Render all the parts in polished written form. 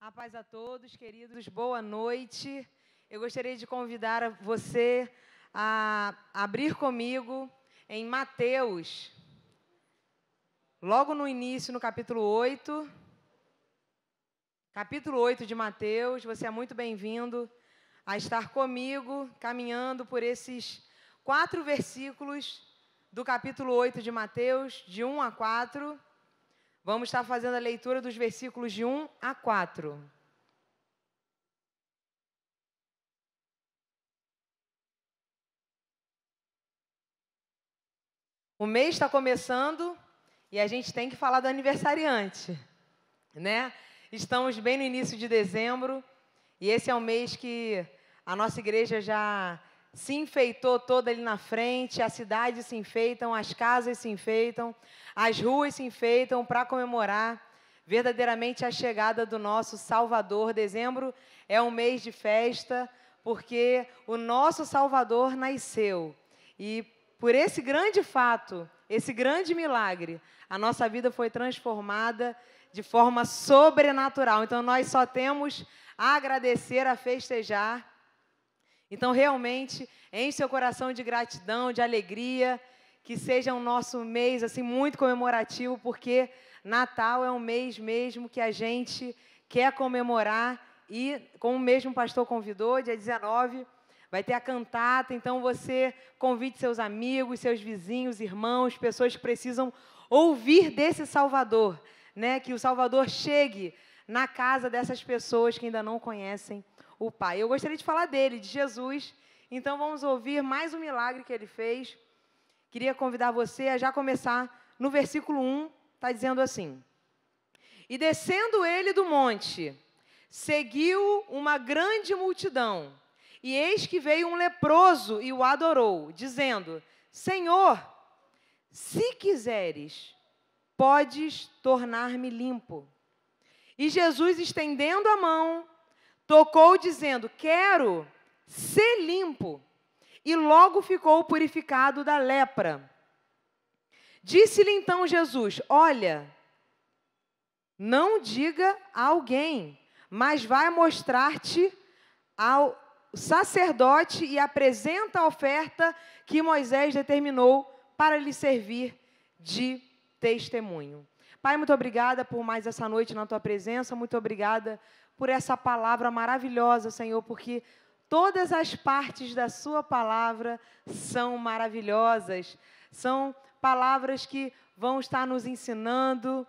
A paz a todos, queridos, boa noite. Eu gostaria de convidar você a abrir comigo em Mateus, logo no início, no capítulo 8. Capítulo 8 de Mateus, você é muito bem-vindo a estar comigo, caminhando por esses 4 versículos do capítulo 8 de Mateus, de 1 a 4. Vamos estar fazendo a leitura dos versículos de 1 a 4. O mês está começando e a gente tem que falar do aniversariante, né? Estamos bem no início de dezembro e esse é um mês que a nossa igreja já se enfeitou toda ali na frente, a cidade se enfeitam, as casas se enfeitam, as ruas se enfeitam para comemorar verdadeiramente a chegada do nosso Salvador. Dezembro é um mês de festa, porque o nosso Salvador nasceu. E por esse grande fato, esse grande milagre, a nossa vida foi transformada de forma sobrenatural. Então, nós só temos a agradecer, a festejar. Então, realmente, enche seu coração de gratidão, de alegria, que seja um nosso mês assim muito comemorativo, porque Natal é um mês mesmo que a gente quer comemorar e, como o mesmo pastor convidou, dia 19, vai ter a cantata, então você convide seus amigos, seus vizinhos, irmãos, pessoas que precisam ouvir desse Salvador, né? Que o Salvador chegue na casa dessas pessoas que ainda não conhecem o Pai. Eu gostaria de falar dele, de Jesus. Então vamos ouvir mais um milagre que ele fez. Queria convidar você a já começar no versículo 1, está dizendo assim: E descendo ele do monte, seguiu uma grande multidão, e eis que veio um leproso e o adorou, dizendo: Senhor, se quiseres, podes tornar-me limpo. E Jesus, estendendo a mão, tocou, dizendo: Quero ser limpo. E logo ficou purificado da lepra. Disse-lhe então Jesus: Olha, não diga a alguém, mas vai mostrar-te ao sacerdote e apresenta a oferta que Moisés determinou para lhe servir de testemunho. Pai, muito obrigada por mais essa noite na tua presença, muito obrigada por essa palavra maravilhosa, Senhor, porque todas as partes da sua palavra são maravilhosas, são palavras que vão estar nos ensinando,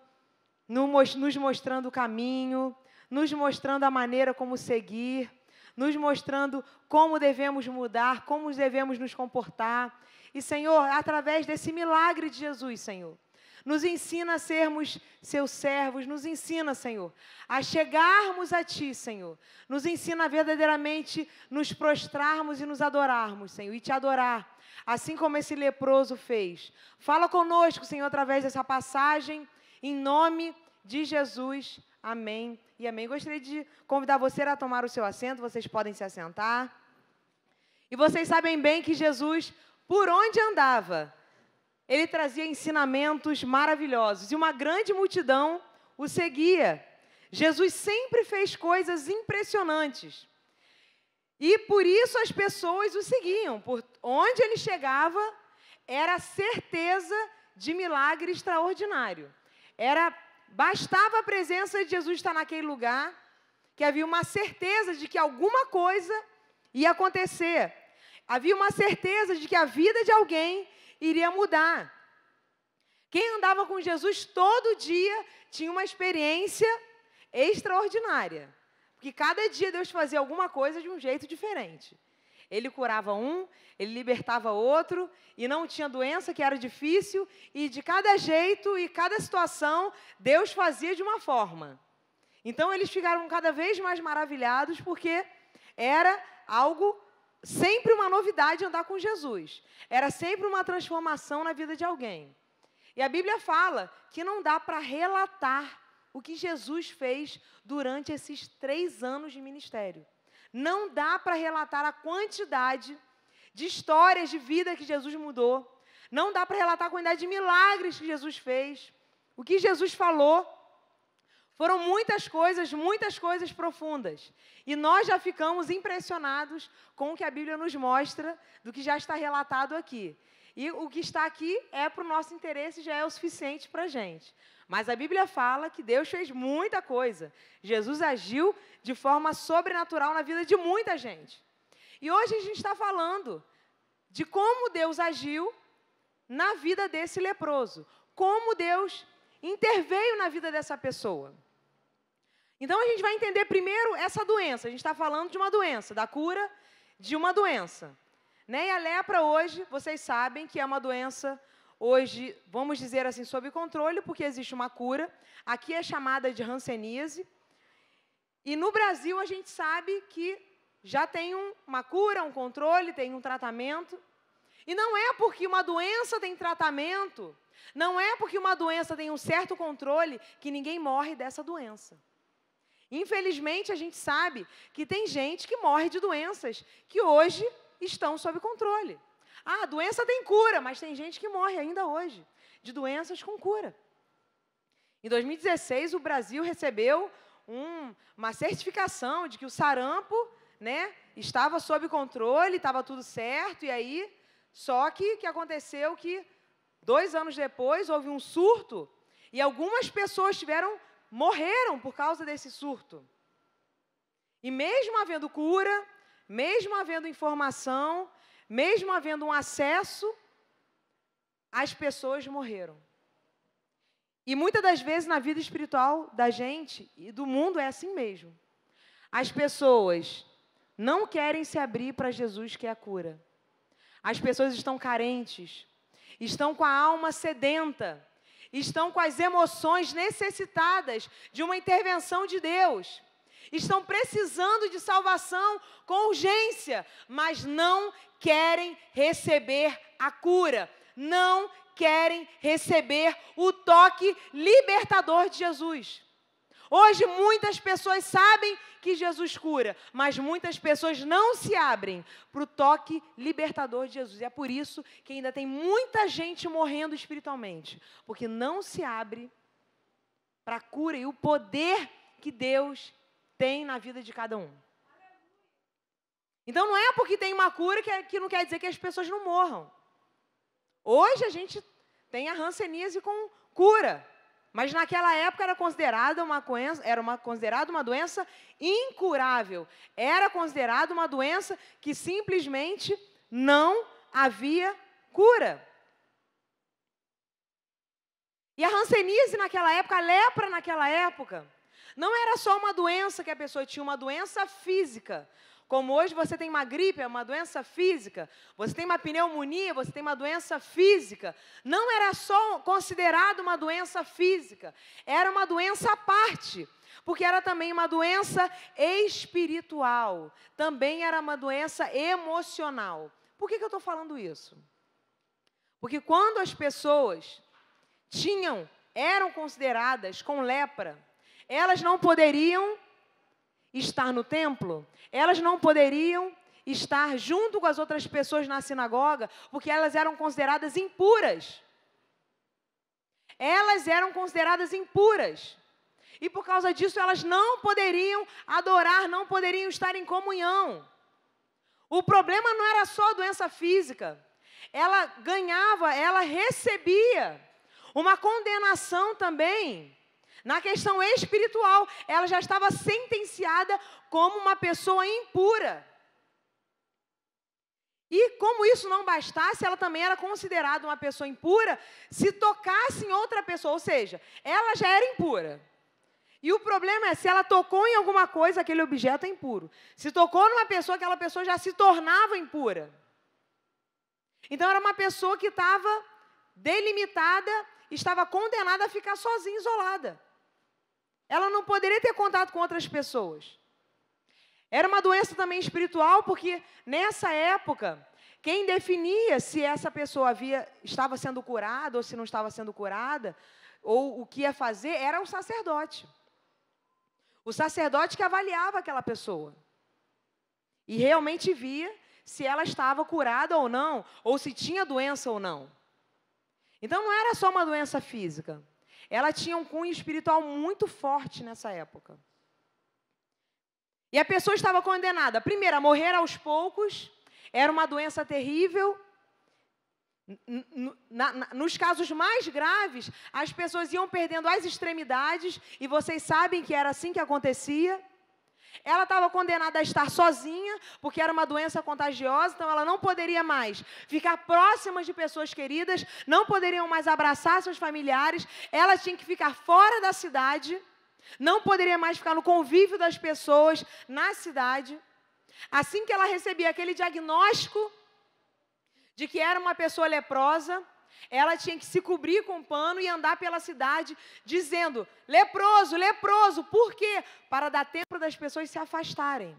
nos mostrando o caminho, nos mostrando a maneira como seguir, nos mostrando como devemos mudar, como devemos nos comportar. E, Senhor, através desse milagre de Jesus, Senhor, nos ensina a sermos seus servos, nos ensina, Senhor, a chegarmos a Ti, Senhor. Nos ensina a verdadeiramente nos prostrarmos e nos adorarmos, Senhor, e Te adorar, assim como esse leproso fez. Fala conosco, Senhor, através dessa passagem, em nome de Jesus. Amém e amém. Gostaria de convidar você a tomar o seu assento, vocês podem se assentar. E vocês sabem bem que Jesus, por onde andava, ele trazia ensinamentos maravilhosos e uma grande multidão o seguia. Jesus sempre fez coisas impressionantes e por isso as pessoas o seguiam. Por onde ele chegava, era certeza de milagre extraordinário. Bastava a presença de Jesus estar naquele lugar, que havia uma certeza de que alguma coisa ia acontecer. Havia uma certeza de que a vida de alguém iria mudar. Quem andava com Jesus todo dia tinha uma experiência extraordinária. Porque cada dia Deus fazia alguma coisa de um jeito diferente. Ele curava um, ele libertava outro, e não tinha doença que era difícil, e de cada jeito e cada situação, Deus fazia de uma forma. Então, eles ficaram cada vez mais maravilhados, porque era algo, sempre uma novidade andar com Jesus. Era sempre uma transformação na vida de alguém. E a Bíblia fala que não dá para relatar o que Jesus fez durante esses 3 anos de ministério. Não dá para relatar a quantidade de histórias de vida que Jesus mudou. Não dá para relatar a quantidade de milagres que Jesus fez. O que Jesus falou Foram muitas coisas profundas. E nós já ficamos impressionados com o que a Bíblia nos mostra, do que já está relatado aqui. E o que está aqui é para o nosso interesse, já é o suficiente para a gente. Mas a Bíblia fala que Deus fez muita coisa. Jesus agiu de forma sobrenatural na vida de muita gente. E hoje a gente está falando de como Deus agiu na vida desse leproso. Como Deus interveio na vida dessa pessoa. Então, a gente vai entender primeiro essa doença. A gente está falando de uma doença, da cura de uma doença. Né? E a lepra hoje, vocês sabem que é uma doença, hoje, vamos dizer assim, sob controle, porque existe uma cura. Aqui é chamada de hanseníase. E no Brasil, a gente sabe que já tem uma cura, um controle, tem um tratamento. E não é porque uma doença tem tratamento, não é porque uma doença tem um certo controle, que ninguém morre dessa doença. Infelizmente, a gente sabe que tem gente que morre de doenças que hoje estão sob controle. Ah, a doença tem cura, mas tem gente que morre ainda hoje de doenças com cura. Em 2016, o Brasil recebeu uma certificação de que o sarampo, né, estava sob controle, estava tudo certo, e aí, só que o que aconteceu que 2 anos depois houve um surto e algumas pessoas morreram por causa desse surto. E mesmo havendo cura, mesmo havendo informação, mesmo havendo um acesso, as pessoas morreram. E muitas das vezes na vida espiritual da gente e do mundo é assim mesmo. As pessoas não querem se abrir para Jesus, que é a cura. As pessoas estão carentes, estão com a alma sedenta, estão com as emoções necessitadas de uma intervenção de Deus. Estão precisando de salvação com urgência, mas não querem receber a cura, não querem receber o toque libertador de Jesus. Hoje muitas pessoas sabem que Jesus cura, mas muitas pessoas não se abrem para o toque libertador de Jesus. E é por isso que ainda tem muita gente morrendo espiritualmente, porque não se abre para a cura e o poder que Deus tem na vida de cada um. Então não é porque tem uma cura que não quer dizer que as pessoas não morram. Hoje a gente tem a hanseníase com cura. Mas naquela época era considerada uma doença incurável. Era considerada uma doença que simplesmente não havia cura. E a hanseníase naquela época, a lepra naquela época, não era só uma doença que a pessoa tinha, uma doença física. Como hoje você tem uma gripe, é uma doença física. Você tem uma pneumonia, você tem uma doença física. Não era só considerado uma doença física. Era uma doença à parte. Porque era também uma doença espiritual. Também era uma doença emocional. Por que eu estou falando isso? Porque quando as pessoas eram consideradas com lepra, elas não poderiam estar no templo, elas não poderiam estar junto com as outras pessoas na sinagoga, porque elas eram consideradas impuras. Elas eram consideradas impuras. E por causa disso, elas não poderiam adorar, não poderiam estar em comunhão. O problema não era só a doença física. Ela recebia uma condenação também. Na questão espiritual, ela já estava sentenciada como uma pessoa impura. E como isso não bastasse, ela também era considerada uma pessoa impura se tocasse em outra pessoa, ou seja, ela já era impura. E o problema é, se ela tocou em alguma coisa, aquele objeto é impuro. Se tocou numa pessoa, aquela pessoa já se tornava impura. Então, era uma pessoa que estava delimitada, estava condenada a ficar sozinha, isolada. Ela não poderia ter contato com outras pessoas. Era uma doença também espiritual, porque nessa época, quem definia se essa pessoa estava sendo curada ou se não estava sendo curada, ou o que ia fazer, era o sacerdote. O sacerdote que avaliava aquela pessoa. E realmente via se ela estava curada ou não, ou se tinha doença ou não. Então não era só uma doença física. ela tinha um cunho espiritual muito forte nessa época. E a pessoa estava condenada, primeiro, a morrer aos poucos, era uma doença terrível. Nos casos mais graves, as pessoas iam perdendo as extremidades, e vocês sabem que era assim que acontecia. Ela estava condenada a estar sozinha, porque era uma doença contagiosa, então ela não poderia mais ficar próxima de pessoas queridas, não poderiam mais abraçar seus familiares, ela tinha que ficar fora da cidade, não poderia mais ficar no convívio das pessoas na cidade. Assim que ela recebia aquele diagnóstico de que era uma pessoa leprosa, ela tinha que se cobrir com um pano e andar pela cidade dizendo: leproso, leproso. Por quê? Para dar tempo das pessoas se afastarem.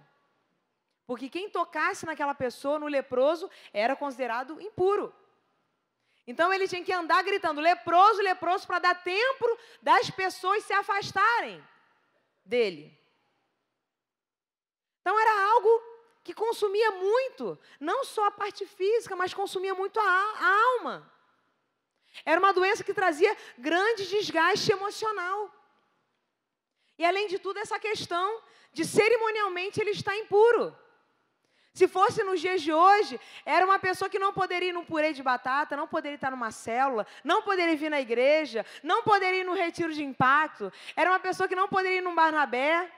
Porque quem tocasse naquela pessoa, no leproso, era considerado impuro. Então ele tinha que andar gritando: leproso, leproso, para dar tempo das pessoas se afastarem dele. Então era algo que consumia muito, não só a parte física, mas consumia muito a alma. Era uma doença que trazia grande desgaste emocional. E, além de tudo, essa questão de cerimonialmente ele está impuro. Se fosse nos dias de hoje, era uma pessoa que não poderia ir num purê de batata, não poderia estar numa célula, não poderia vir na igreja, não poderia ir no retiro de impacto. Era uma pessoa que não poderia ir num Barnabé,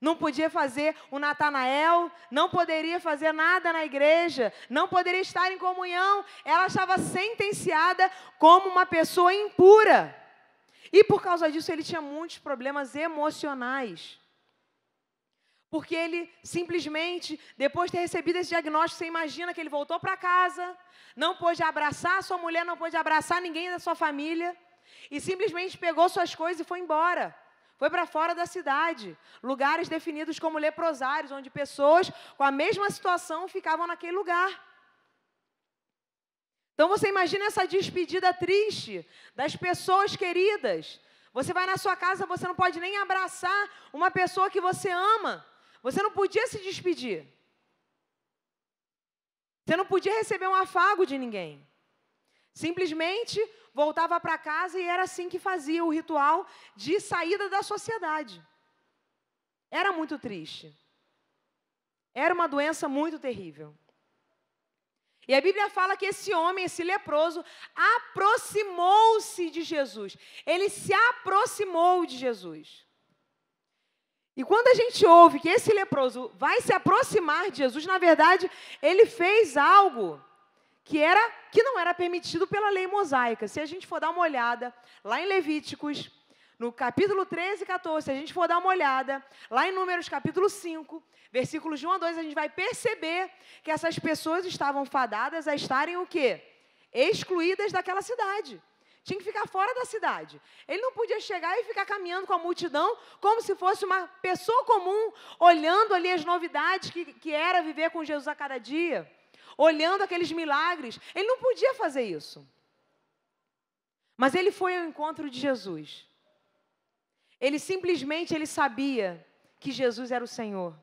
não podia fazer o Natanael, não poderia fazer nada na igreja, não poderia estar em comunhão. Ela estava sentenciada como uma pessoa impura. E por causa disso ele tinha muitos problemas emocionais. Porque ele simplesmente, depois de ter recebido esse diagnóstico, você imagina que ele voltou para casa, não pôde abraçar a sua mulher, não pôde abraçar ninguém da sua família, e simplesmente pegou suas coisas e foi embora. Foi para fora da cidade, lugares definidos como leprosários, onde pessoas com a mesma situação ficavam naquele lugar. Então você imagina essa despedida triste das pessoas queridas. Você vai na sua casa, você não pode nem abraçar uma pessoa que você ama. Você não podia se despedir. Você não podia receber um afago de ninguém. Simplesmente voltava para casa e era assim que fazia o ritual de saída da sociedade. Era muito triste. Era uma doença muito terrível. E a Bíblia fala que esse homem, esse leproso, aproximou-se de Jesus. Ele se aproximou de Jesus. E quando a gente ouve que esse leproso vai se aproximar de Jesus, na verdade, ele fez algo que não era permitido pela lei mosaica. Se a gente for dar uma olhada lá em Levíticos, no capítulo 13 e 14, se a gente for dar uma olhada lá em Números capítulo 5, versículos de 1 a 2, a gente vai perceber que essas pessoas estavam fadadas a estarem o quê? Excluídas daquela cidade. Tinha que ficar fora da cidade. Ele não podia chegar e ficar caminhando com a multidão como se fosse uma pessoa comum, olhando ali as novidades que era viver com Jesus a cada dia, olhando aqueles milagres. Ele não podia fazer isso. Mas ele foi ao encontro de Jesus. Ele simplesmente sabia que Jesus era o Senhor.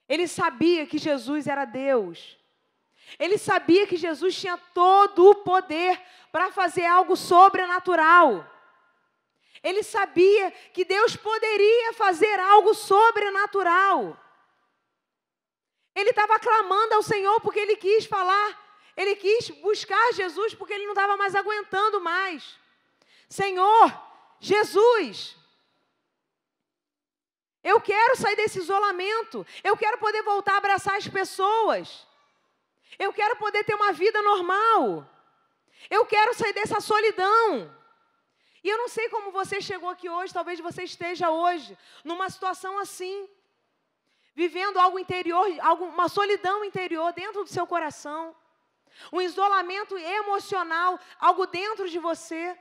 Ele sabia que Jesus era Deus. Ele sabia que Jesus tinha todo o poder para fazer algo sobrenatural. Ele sabia que Deus poderia fazer algo sobrenatural. Ele estava clamando ao Senhor porque ele quis falar, ele quis buscar Jesus porque ele não estava mais aguentando mais. Senhor, Jesus, eu quero sair desse isolamento, eu quero poder voltar a abraçar as pessoas, eu quero poder ter uma vida normal, eu quero sair dessa solidão. E eu não sei como você chegou aqui hoje, talvez você esteja hoje numa situação assim, vivendo algo interior, uma solidão interior dentro do seu coração, um isolamento emocional, algo dentro de você,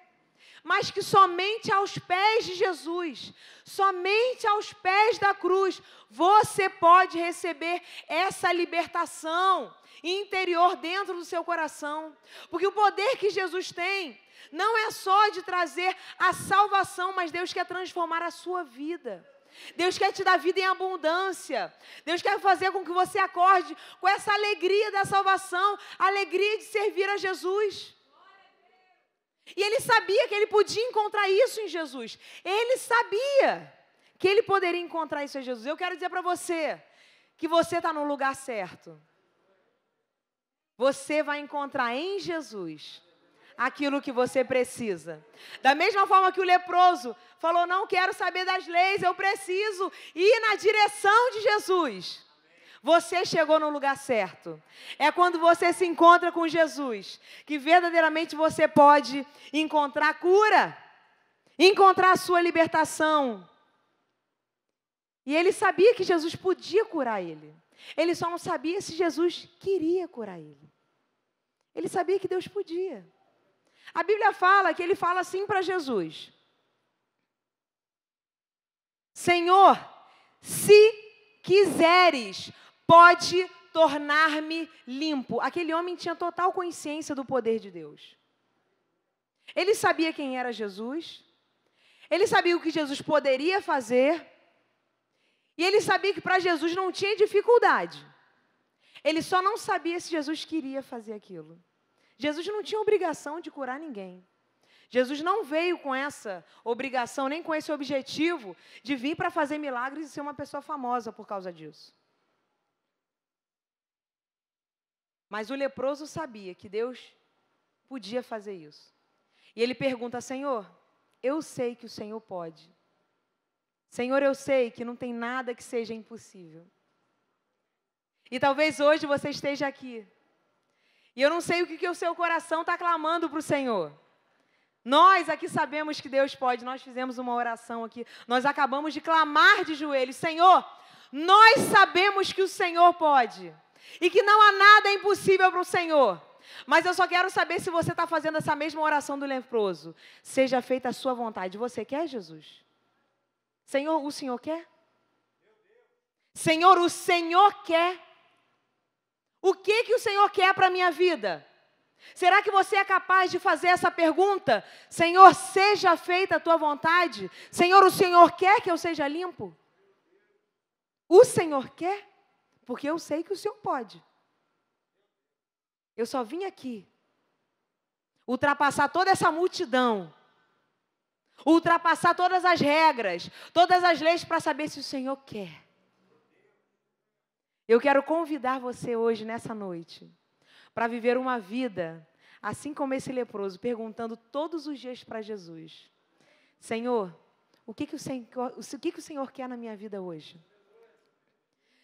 mas que somente aos pés de Jesus, somente aos pés da cruz, você pode receber essa libertação interior dentro do seu coração. Porque o poder que Jesus tem não é só de trazer a salvação, mas Deus quer transformar a sua vida. Deus quer te dar vida em abundância. Deus quer fazer com que você acorde com essa alegria da salvação, a alegria de servir a Jesus. E ele sabia que ele podia encontrar isso em Jesus. Ele sabia que ele poderia encontrar isso em Jesus. Eu quero dizer para você que você está no lugar certo. Você vai encontrar em Jesus aquilo que você precisa. Da mesma forma que o leproso falou, não quero saber das leis, eu preciso ir na direção de Jesus. Você chegou no lugar certo. É quando você se encontra com Jesus que verdadeiramente você pode encontrar cura, encontrar a sua libertação. E ele sabia que Jesus podia curar ele. Ele só não sabia se Jesus queria curar ele. Ele sabia que Deus podia. A Bíblia fala que ele fala assim para Jesus: Senhor, se quiseres, pode tornar-me limpo. Aquele homem tinha total consciência do poder de Deus. Ele sabia quem era Jesus. Ele sabia o que Jesus poderia fazer. E ele sabia que para Jesus não tinha dificuldade. Ele só não sabia se Jesus queria fazer aquilo. Jesus não tinha obrigação de curar ninguém. Jesus não veio com essa obrigação, nem com esse objetivo de vir para fazer milagres e ser uma pessoa famosa por causa disso. Mas o leproso sabia que Deus podia fazer isso. E ele pergunta, Senhor, eu sei que o Senhor pode. Senhor, eu sei que não tem nada que seja impossível. E talvez hoje você esteja aqui. E eu não sei o que o seu coração está clamando para o Senhor. Nós aqui sabemos que Deus pode. Nós fizemos uma oração aqui. Nós acabamos de clamar de joelhos. Senhor, nós sabemos que o Senhor pode. E que não há nada impossível para o Senhor. Mas eu só quero saber se você está fazendo essa mesma oração do leproso. Seja feita a sua vontade. Você quer, Jesus? Senhor, o Senhor quer? Senhor, o Senhor quer? O que o Senhor quer para a minha vida? Será que você é capaz de fazer essa pergunta? Senhor, seja feita a tua vontade? Senhor, o Senhor quer que eu seja limpo? O Senhor quer? Porque eu sei que o Senhor pode. Eu só vim aqui ultrapassar toda essa multidão, ultrapassar todas as regras, todas as leis para saber se o Senhor quer. Eu quero convidar você hoje, nessa noite, para viver uma vida, assim como esse leproso, perguntando todos os dias para Jesus, Senhor, o que o Senhor quer na minha vida hoje?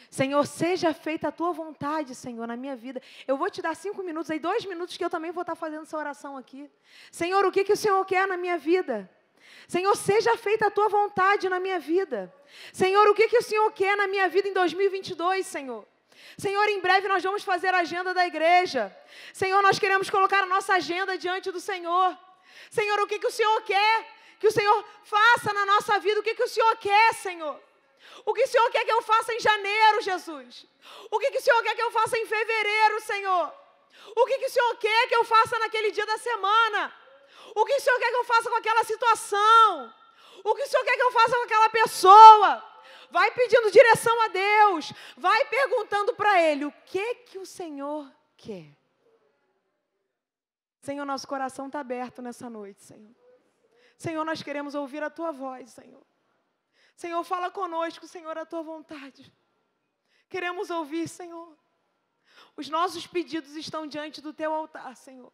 Senhor, seja feita a tua vontade, Senhor, na minha vida. Eu vou te dar 5 minutos, aí 2 minutos que eu também vou estar fazendo essa oração aqui. Senhor, o que o Senhor quer na minha vida? Senhor, seja feita a tua vontade na minha vida. Senhor, o que o Senhor quer na minha vida em 2022, Senhor? Senhor, em breve nós vamos fazer a agenda da igreja. Senhor, nós queremos colocar a nossa agenda diante do Senhor. Senhor, o que o Senhor quer que o Senhor faça na nossa vida? O que o Senhor quer, Senhor? O que o Senhor quer que eu faça em janeiro, Jesus? O que o Senhor quer que eu faça em fevereiro, Senhor? O que o Senhor quer que eu faça naquele dia da semana? O que o Senhor quer que eu faça com aquela situação? O que o Senhor quer que eu faça com aquela pessoa? Vai pedindo direção a Deus. Vai perguntando para Ele o que o Senhor quer. Senhor, nosso coração está aberto nessa noite, Senhor. Senhor, nós queremos ouvir a Tua voz, Senhor. Senhor, fala conosco, Senhor, a Tua vontade. Queremos ouvir, Senhor. Os nossos pedidos estão diante do Teu altar, Senhor.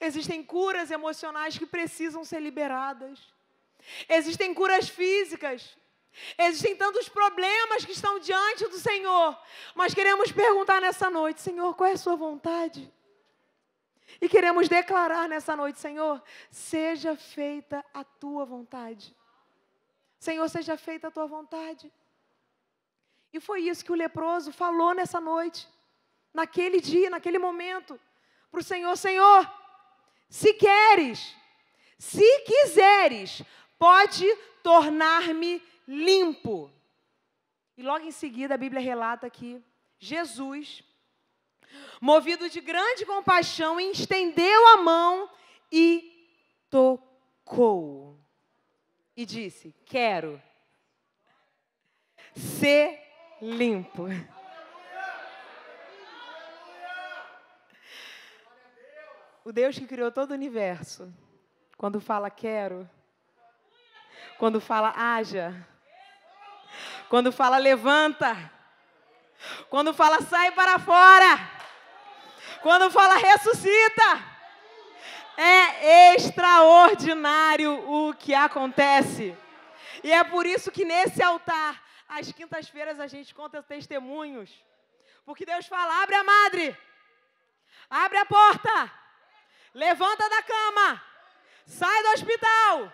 Existem curas emocionais que precisam ser liberadas. Existem curas físicas. Existem tantos problemas que estão diante do Senhor. Mas queremos perguntar nessa noite, Senhor, qual é a sua vontade? E queremos declarar nessa noite, Senhor, seja feita a tua vontade. Senhor, seja feita a tua vontade. E foi isso que o leproso falou nessa noite, naquele dia, naquele momento, para o Senhor, Senhor, se queres, se quiseres, pode tornar-me limpo. E logo em seguida a Bíblia relata que Jesus, movido de grande compaixão, estendeu a mão e tocou. E disse, quero ser limpo. O Deus que criou todo o universo, quando fala quero, quando fala haja, quando fala levanta, quando fala sai para fora, quando fala ressuscita, é extraordinário o que acontece. E é por isso que nesse altar, às quintas-feiras, a gente conta testemunhos. Porque Deus fala, abre a madre, abre a porta, levanta da cama, sai do hospital.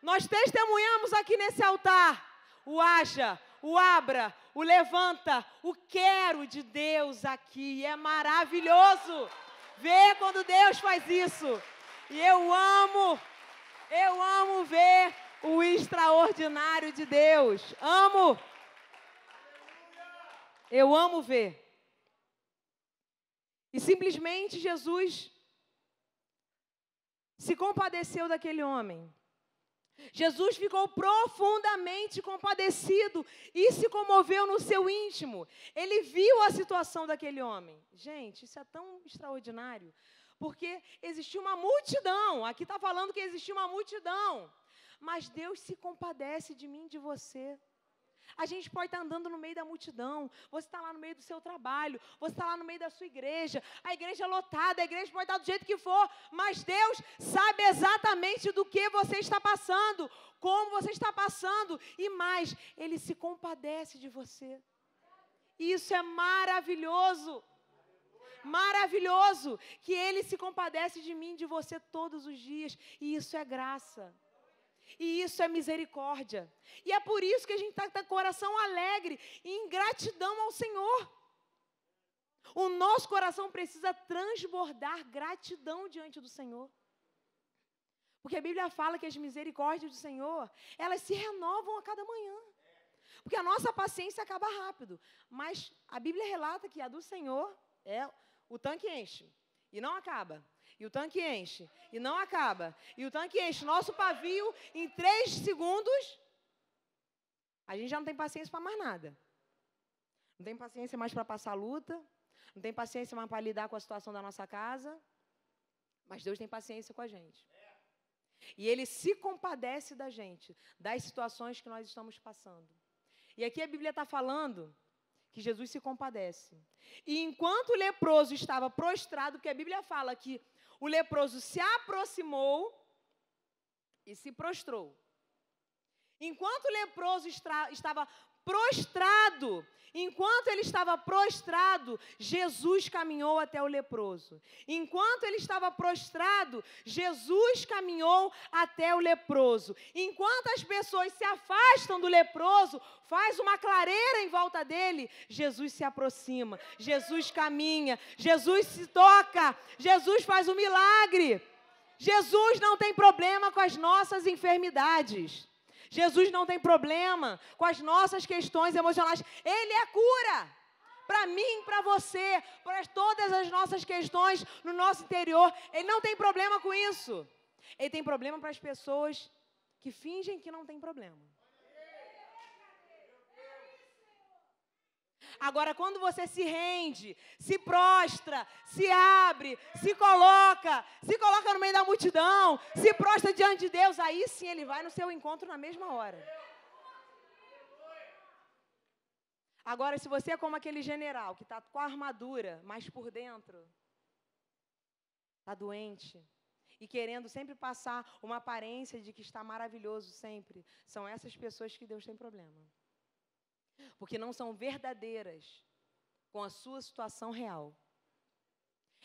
Nós testemunhamos aqui nesse altar o haja, o abra, o levanta, o quero de Deus aqui. É maravilhoso ver quando Deus faz isso. E eu amo ver o extraordinário de Deus. Amo. Eu amo ver. E simplesmente Jesus se compadeceu daquele homem. Jesus ficou profundamente compadecido e se comoveu no seu íntimo. Ele viu a situação daquele homem. Gente, isso é tão extraordinário, porque existia uma multidão. Aqui está falando que existia uma multidão. Mas Deus se compadece de mim e de você. A gente pode estar andando no meio da multidão, você está lá no meio do seu trabalho, você está lá no meio da sua igreja, a igreja é lotada, a igreja pode estar do jeito que for, mas Deus sabe exatamente do que você está passando, como você está passando, e mais, Ele se compadece de você. Isso é maravilhoso. Maravilhoso, que Ele se compadece de mim e de você todos os dias, e isso é graça. E isso é misericórdia. E é por isso que a gente está com o coração alegre e em gratidão ao Senhor. O nosso coração precisa transbordar gratidão diante do Senhor. Porque a Bíblia fala que as misericórdias do Senhor, elas se renovam a cada manhã. Porque a nossa paciência acaba rápido. Mas a Bíblia relata que a do Senhor o tanque enche e não acaba. E o tanque enche, e não acaba. E o tanque enche. Nosso pavio, em 3 segundos, a gente já não tem paciência para mais nada. Não tem paciência mais para passar luta. Não tem paciência mais para lidar com a situação da nossa casa. Mas Deus tem paciência com a gente. E Ele se compadece da gente, das situações que nós estamos passando. E aqui a Bíblia está falando que Jesus se compadece. E enquanto o leproso estava prostrado, porque a Bíblia fala que o leproso se aproximou e se prostrou. Enquanto o leproso estava prostrado, Jesus caminhou até o leproso. Enquanto ele estava prostrado, Jesus caminhou até o leproso. Enquanto as pessoas se afastam do leproso, faz uma clareira em volta dele, Jesus se aproxima, Jesus caminha, Jesus se toca, Jesus faz um milagre. Jesus não tem problema com as nossas enfermidades. Jesus não tem problema com as nossas questões emocionais. Ele é cura para mim, para você, para todas as nossas questões no nosso interior. Ele não tem problema com isso. Ele tem problema para as pessoas que fingem que não tem problema. Agora, quando você se rende, se prostra, se abre, se coloca no meio da multidão, se prostra diante de Deus, aí sim Ele vai no seu encontro na mesma hora. Agora, se você é como aquele general que está com a armadura, mas por dentro está doente e querendo sempre passar uma aparência de que está maravilhoso sempre, são essas pessoas que Deus tem problema. Porque não são verdadeiras com a sua situação real.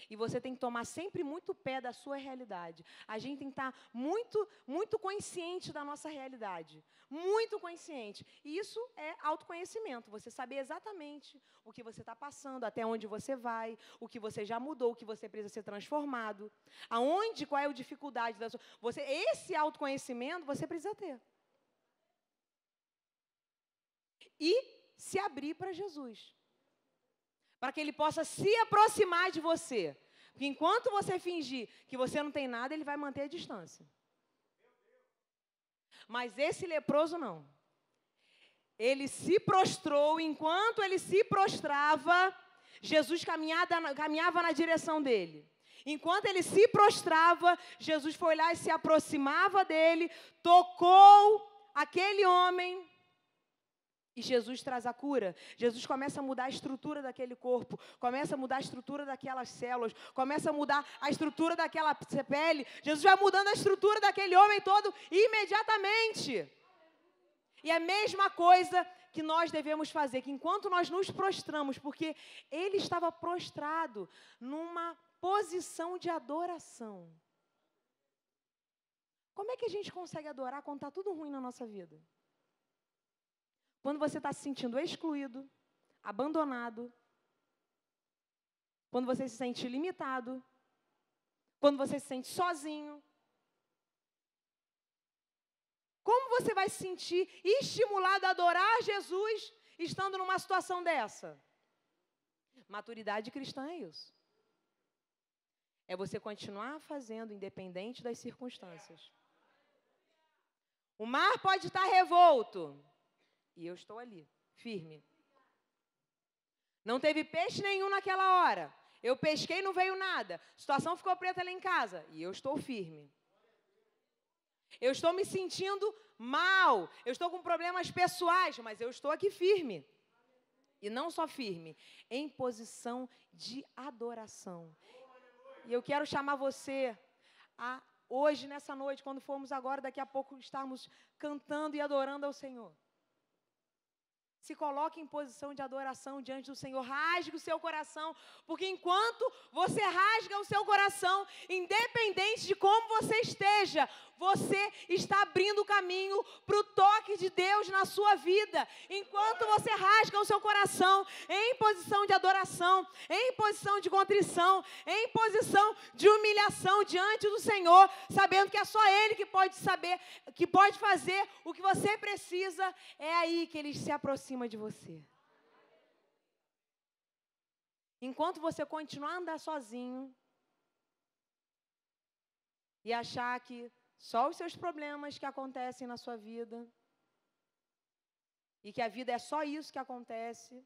E você tem que tomar sempre muito pé da sua realidade. A gente tem que estar muito consciente da nossa realidade. Muito consciente. E isso é autoconhecimento. Você saber exatamente o que você está passando, até onde você vai, o que você já mudou, o que você precisa ser transformado. Qual é a dificuldade da sua... Esse autoconhecimento você precisa ter. E se abrir para Jesus. Para que Ele possa se aproximar de você. Porque enquanto você fingir que você não tem nada, Ele vai manter a distância. Mas esse leproso não. Ele se prostrou, enquanto ele se prostrava, Jesus caminhava na direção dele. Enquanto ele se prostrava, Jesus foi lá e se aproximava dele, tocou aquele homem. E Jesus traz a cura. Jesus começa a mudar a estrutura daquele corpo, começa a mudar a estrutura daquelas células, começa a mudar a estrutura daquela pele. Jesus vai mudando a estrutura daquele homem todo imediatamente. E a mesma coisa que nós devemos fazer, que enquanto nós nos prostramos, porque ele estava prostrado numa posição de adoração. Como é que a gente consegue adorar quando está tudo ruim na nossa vida? Quando você está se sentindo excluído, abandonado, quando você se sente limitado, quando você se sente sozinho. Como você vai se sentir estimulado a adorar Jesus estando numa situação dessa? Maturidade cristã é isso. É você continuar fazendo independente das circunstâncias. O mar pode estar revolto. E eu estou ali, firme. Não teve peixe nenhum naquela hora. Eu pesquei e não veio nada. A situação ficou preta lá em casa. E eu estou firme. Eu estou me sentindo mal. Eu estou com problemas pessoais, mas eu estou aqui firme. E não só firme, em posição de adoração. E eu quero chamar você a, hoje, nessa noite, quando formos agora, daqui a pouco, estarmos cantando e adorando ao Senhor. Se coloque em posição de adoração diante do Senhor. Rasgue o seu coração. Porque enquanto você rasga o seu coração, independente de como você esteja, você está abrindo o caminho para o toque de Deus na sua vida. Enquanto você rasga o seu coração em posição de adoração, em posição de contrição, em posição de humilhação diante do Senhor, sabendo que é só Ele que pode saber, que pode fazer o que você precisa, é aí que Ele se aproxima de você. Enquanto você continuar a andar sozinho e achar que só os seus problemas que acontecem na sua vida e que a vida é só isso que acontece,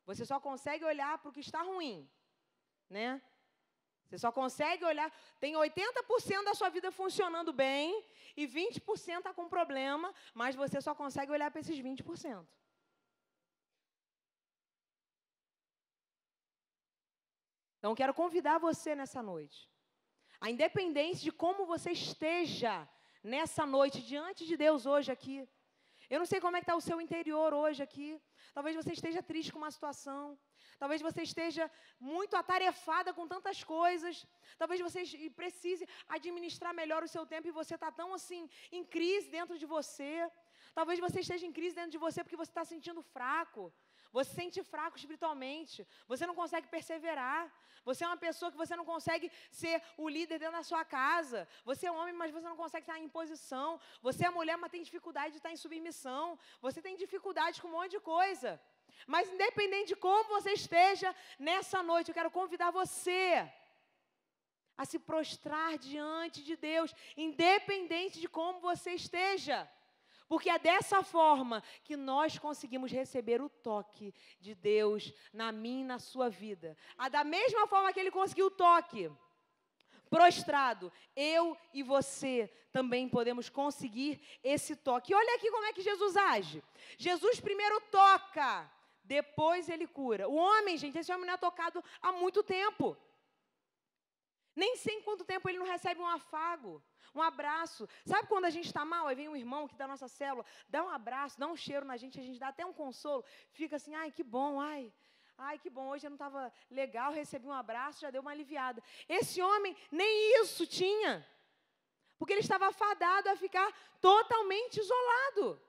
você só consegue olhar para o que está ruim, né? Você só consegue olhar, tem 80% da sua vida funcionando bem e 20% está com problema, mas você só consegue olhar para esses 20%. Então, quero convidar você nessa noite, a independência de como você esteja nessa noite, diante de Deus hoje aqui. Eu não sei como é que está o seu interior hoje aqui. Talvez você esteja triste com uma situação. Talvez você esteja muito atarefada com tantas coisas. Talvez você precise administrar melhor o seu tempo e você está tão assim, em crise dentro de você. Talvez você esteja em crise dentro de você porque você está se sentindo fraco. Você se sente fraco espiritualmente, você não consegue perseverar, você é uma pessoa que você não consegue ser o líder dentro da sua casa, você é homem, mas você não consegue estar em posição, você é mulher, mas tem dificuldade de estar em submissão, você tem dificuldade com um monte de coisa. Mas independente de como você esteja nessa noite, eu quero convidar você a se prostrar diante de Deus, independente de como você esteja. Porque é dessa forma que nós conseguimos receber o toque de Deus na minha e na sua vida. Da mesma forma que Ele conseguiu o toque, prostrado, eu e você também podemos conseguir esse toque. E olha aqui como é que Jesus age. Jesus primeiro toca, depois Ele cura. O homem, gente, esse homem não é tocado há muito tempo. Nem sei quanto tempo ele não recebe um afago, um abraço. Sabe quando a gente está mal, aí vem um irmão que da nossa célula, dá um abraço, dá um cheiro na gente, a gente dá até um consolo, fica assim, ai, que bom, ai, que bom, hoje eu não estava legal, recebi um abraço, já deu uma aliviada. Esse homem nem isso tinha, porque ele estava fadado a ficar totalmente isolado.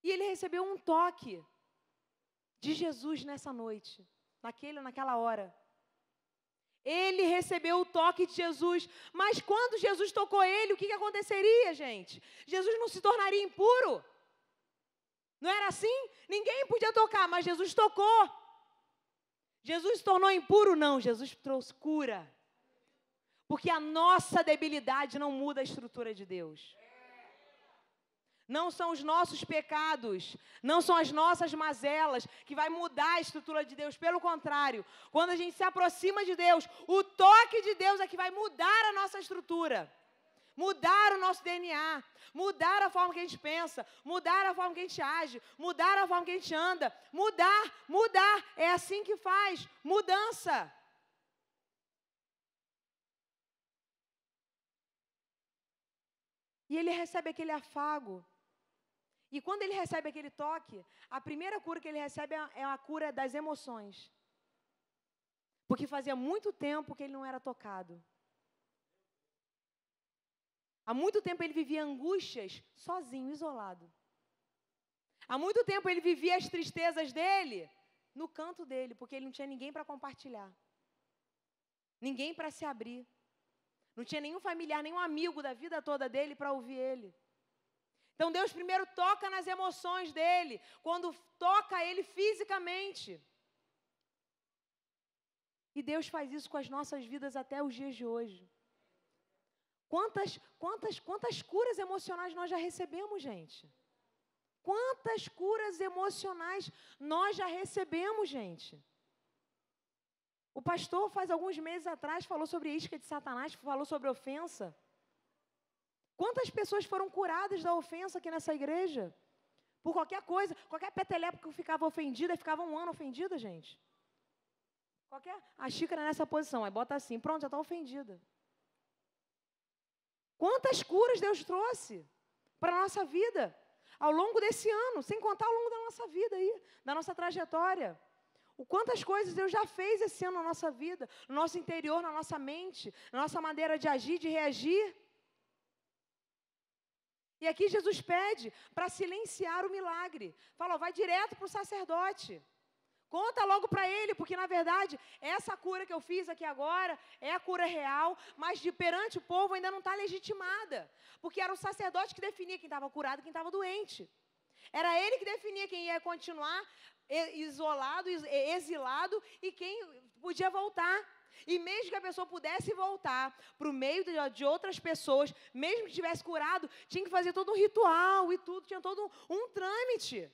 E ele recebeu um toque de Jesus nessa noite, naquela hora. Ele recebeu o toque de Jesus, mas quando Jesus tocou ele, o que aconteceria, gente? Jesus não se tornaria impuro? Não era assim? Ninguém podia tocar, mas Jesus tocou. Jesus se tornou impuro? Não, Jesus trouxe cura. Porque a nossa debilidade não muda a estrutura de Deus. Não são os nossos pecados, não são as nossas mazelas que vai mudar a estrutura de Deus. Pelo contrário, quando a gente se aproxima de Deus, o toque de Deus é que vai mudar a nossa estrutura, mudar o nosso DNA, mudar a forma que a gente pensa, mudar a forma que a gente age, mudar a forma que a gente anda, mudar. É assim que faz, mudança. E ele recebe aquele afago. E quando ele recebe aquele toque, a primeira cura que ele recebe é a cura das emoções. Porque fazia muito tempo que ele não era tocado. Há muito tempo ele vivia angústias sozinho, isolado. Há muito tempo ele vivia as tristezas dele no canto dele, porque ele não tinha ninguém para compartilhar. Ninguém para se abrir. Não tinha nenhum familiar, nenhum amigo da vida toda dele para ouvir ele. Então Deus primeiro toca nas emoções dele, quando toca ele fisicamente. E Deus faz isso com as nossas vidas até os dias de hoje. Quantas curas emocionais nós já recebemos, gente? Quantas curas emocionais nós já recebemos, gente? O pastor, faz alguns meses atrás, falou sobre a isca de Satanás, falou sobre ofensa. Quantas pessoas foram curadas da ofensa aqui nessa igreja? Por qualquer coisa, qualquer peteleco que ficava ofendida, ficava um ano ofendida, gente. A xícara nessa posição, aí bota assim, pronto, já está ofendida. Quantas curas Deus trouxe para a nossa vida ao longo desse ano, sem contar ao longo da nossa vida aí, da nossa trajetória. Quantas coisas Deus já fez esse ano na nossa vida, no nosso interior, na nossa mente, na nossa maneira de agir, de reagir. E aqui Jesus pede para silenciar o milagre. Fala, vai direto para o sacerdote. Conta logo para ele, porque na verdade, essa cura que eu fiz aqui agora é a cura real, mas de perante o povo ainda não está legitimada. Porque era o sacerdote que definia quem estava curado e quem estava doente. Era ele que definia quem ia continuar isolado, exilado e quem podia voltar. E mesmo que a pessoa pudesse voltar para o meio de outras pessoas, mesmo que tivesse curado, tinha que fazer todo um ritual e tudo, tinha todo um trâmite.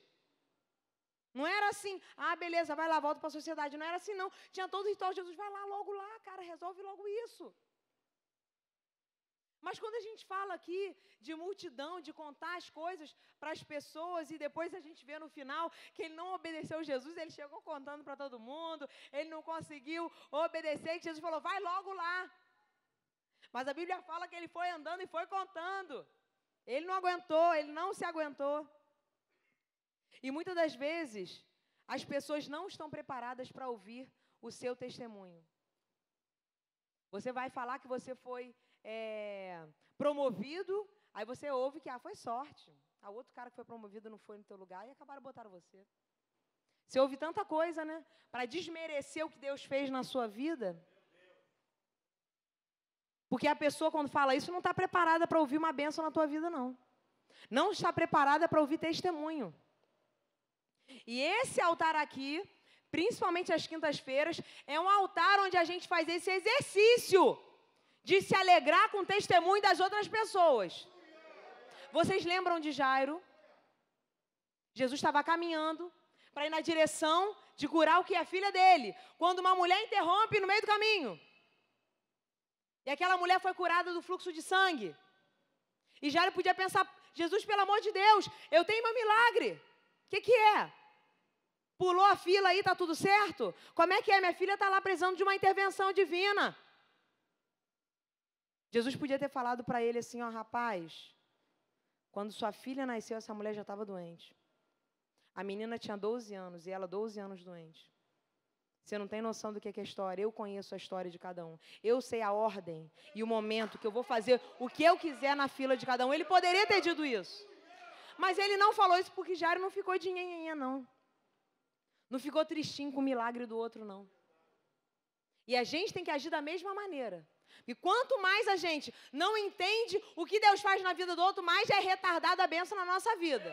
Não era assim, beleza, vai lá, volta para a sociedade. Não era assim, não. Tinha todo o ritual, Jesus, vai lá, logo lá, cara, resolve logo isso. Mas quando a gente fala aqui de multidão, de contar as coisas para as pessoas e depois a gente vê no final que ele não obedeceu Jesus, ele chegou contando para todo mundo, ele não conseguiu obedecer, que Jesus falou, vai logo lá. Mas a Bíblia fala que ele foi andando e foi contando. Ele não aguentou, ele não se aguentou. E muitas das vezes, as pessoas não estão preparadas para ouvir o seu testemunho. Você vai falar que você foi promovido, aí você ouve que foi sorte. O outro cara que foi promovido não foi no teu lugar e acabaram botando você. Você ouve tanta coisa, né? Para desmerecer o que Deus fez na sua vida. Porque a pessoa, quando fala isso, não está preparada para ouvir uma bênção na tua vida, não. Não está preparada para ouvir testemunho. E esse altar aqui, principalmente às quintas-feiras, é um altar onde a gente faz esse exercício de se alegrar com o testemunho das outras pessoas. Vocês lembram de Jairo? Jesus estava caminhando para ir na direção de curar o que é a filha dele, quando uma mulher interrompe no meio do caminho. E aquela mulher foi curada do fluxo de sangue. E Jairo podia pensar, Jesus, pelo amor de Deus, eu tenho meu milagre. O que é? Pulou a fila aí, está tudo certo? Como é que é? Minha filha está lá precisando de uma intervenção divina. Jesus podia ter falado para ele assim, rapaz, quando sua filha nasceu, essa mulher já estava doente. A menina tinha 12 anos e ela 12 anos doente. Você não tem noção do que é a história. Eu conheço a história de cada um. Eu sei a ordem e o momento que eu vou fazer o que eu quiser na fila de cada um. Ele poderia ter dito isso. Mas ele não falou isso porque Jairo não ficou de nhenhenhé, não. Não ficou tristinho com o milagre do outro, não. E a gente tem que agir da mesma maneira. E quanto mais a gente não entende o que Deus faz na vida do outro, mais é retardada a bênção na nossa vida.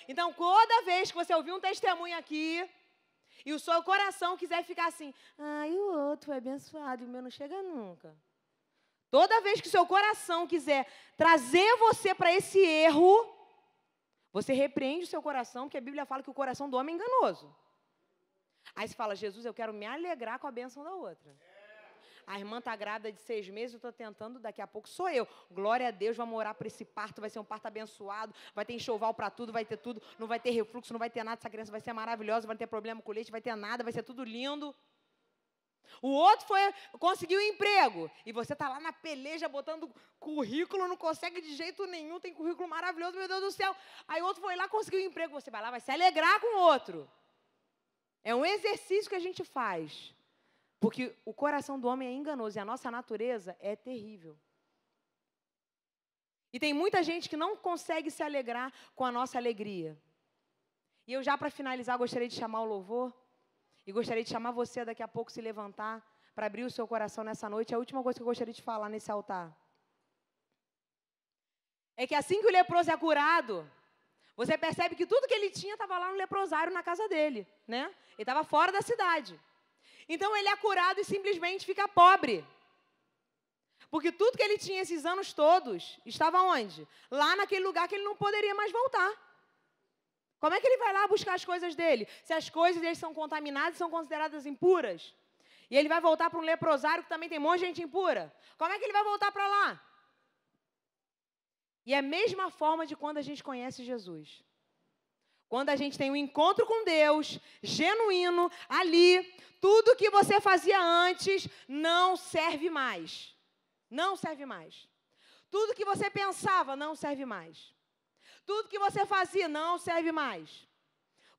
Então, toda vez que você ouvir um testemunho aqui, e o seu coração quiser ficar assim, e o outro é abençoado, e o meu não chega nunca. Toda vez que o seu coração quiser trazer você para esse erro, Você repreende o seu coração, porque a Bíblia fala que o coração do homem é enganoso. Aí você fala, Jesus, eu quero me alegrar com a bênção da outra. A irmã está grávida de 6 meses, eu estou tentando, daqui a pouco sou eu. Glória a Deus, vamos orar por esse parto, vai ser um parto abençoado, vai ter enxoval para tudo, não vai ter refluxo, não vai ter nada, essa criança vai ser maravilhosa, não vai ter problema com leite, vai ter nada, vai ser tudo lindo. O outro conseguiu um emprego, e você está lá na peleja, botando currículo, não consegue de jeito nenhum, tem currículo maravilhoso, meu Deus do céu. Aí o outro foi lá, conseguiu um emprego, você vai lá, vai se alegrar com o outro. É um exercício que a gente faz. Porque o coração do homem é enganoso e a nossa natureza é terrível. E tem muita gente que não consegue se alegrar com a nossa alegria. E eu já, para finalizar, gostaria de chamar o louvor. E gostaria de chamar você daqui a pouco se levantar para abrir o seu coração nessa noite. A última coisa que eu gostaria de falar nesse altar é que assim que o leproso é curado, você percebe que tudo que ele tinha estava lá no leprosário na casa dele, né? Ele estava fora da cidade. Então, ele é curado e simplesmente fica pobre. Porque tudo que ele tinha esses anos todos estava onde? Lá naquele lugar que ele não poderia mais voltar. Como é que ele vai lá buscar as coisas dele? Se as coisas dele são contaminadas e são consideradas impuras. E ele vai voltar para um leprosário que também tem um monte de gente impura. Como é que ele vai voltar para lá? E é a mesma forma de quando a gente conhece Jesus. Quando a gente tem um encontro com Deus, genuíno, ali, tudo que você fazia antes não serve mais. Não serve mais. Tudo que você pensava não serve mais. Tudo que você fazia não serve mais.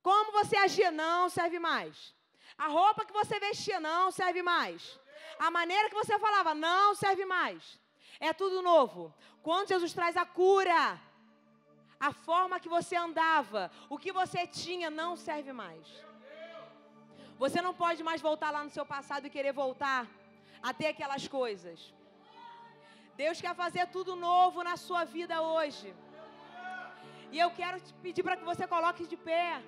Como você agia não serve mais. A roupa que você vestia não serve mais. A maneira que você falava não serve mais. É tudo novo. Quando Jesus traz a cura, a forma que você andava, o que você tinha não serve mais. Você não pode mais voltar lá no seu passado e querer voltar a ter aquelas coisas. Deus quer fazer tudo novo na sua vida hoje. E eu quero te pedir para que você coloque de pé.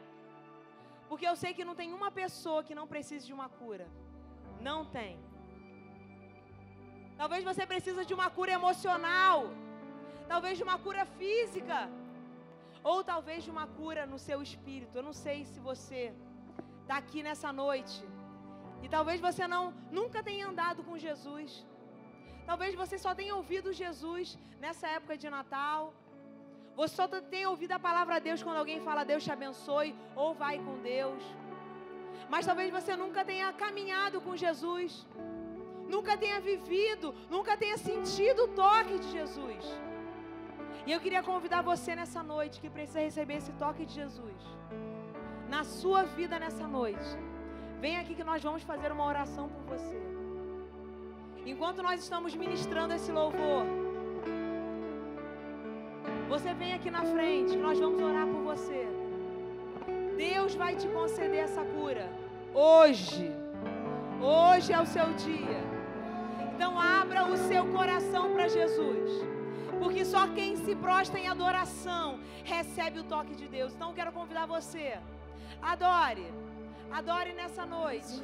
Porque eu sei que não tem uma pessoa que não precise de uma cura. Não tem. Talvez você precise de uma cura emocional. Talvez de uma cura física. Ou talvez de uma cura no seu espírito. Eu não sei se você está aqui nessa noite. E talvez você nunca tenha andado com Jesus. Talvez você só tenha ouvido Jesus nessa época de Natal. Você só tenha ouvido a palavra de Deus quando alguém fala Deus te abençoe ou vai com Deus. Mas talvez você nunca tenha caminhado com Jesus. Nunca tenha vivido, nunca tenha sentido o toque de Jesus. E eu queria convidar você nessa noite que precisa receber esse toque de Jesus. Na sua vida nessa noite. Vem aqui que nós vamos fazer uma oração por você. Enquanto nós estamos ministrando esse louvor, você vem aqui na frente, que nós vamos orar por você. Deus vai te conceder essa cura. Hoje. Hoje é o seu dia. Então abra o seu coração para Jesus. Porque só quem se prostra em adoração recebe o toque de Deus. Então eu quero convidar você. Adore. Adore nessa noite.